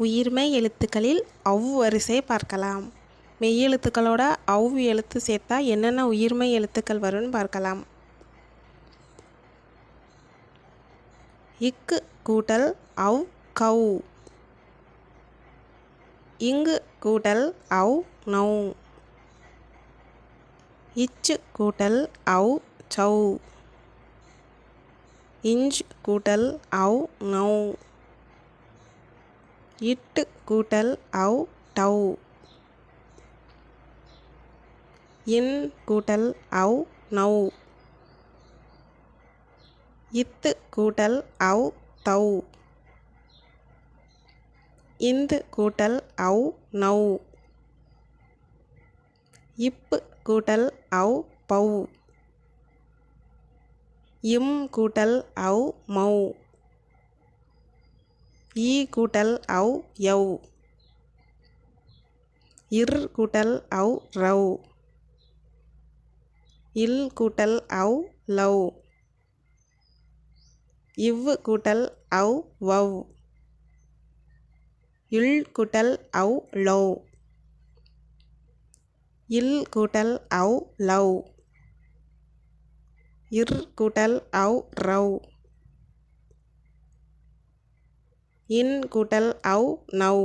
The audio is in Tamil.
உயிர்மெய் எழுத்துக்களில் வரிசை பார்க்கலாம். மெய்யெழுத்துக்களோட எழுத்து சேர்த்தா என்னென்ன உயிர்மெய் எழுத்துக்கள் வரும்னு பார்க்கலாம். இக்கு கூட்டல் கௌ. இங்கு கூட்டல் நௌ. இச்சு கூட்டல் சௌ. இஞ்ச் கூட்டல் நௌ. இட்டு கூட்டல் டௌ. இன் கூட்டல் நௌ. இத்து கூட்டல் தௌ. இந்து கூட்டல் நௌ. இப்பு கூட்டல் பௌ. இம் கூட்டல் மௌ. ஈ கூட்டல் யௌ. இர் கூட்டல் ரௌ. இல் கூட்டல் லௌ. இவ் கூட்டல் வௌ. இல் கூட்டல் லௌ. இல் கூட்டல் லௌ. இர் கூட்டல் ரௌ. இன் கூட்டல் நௌ.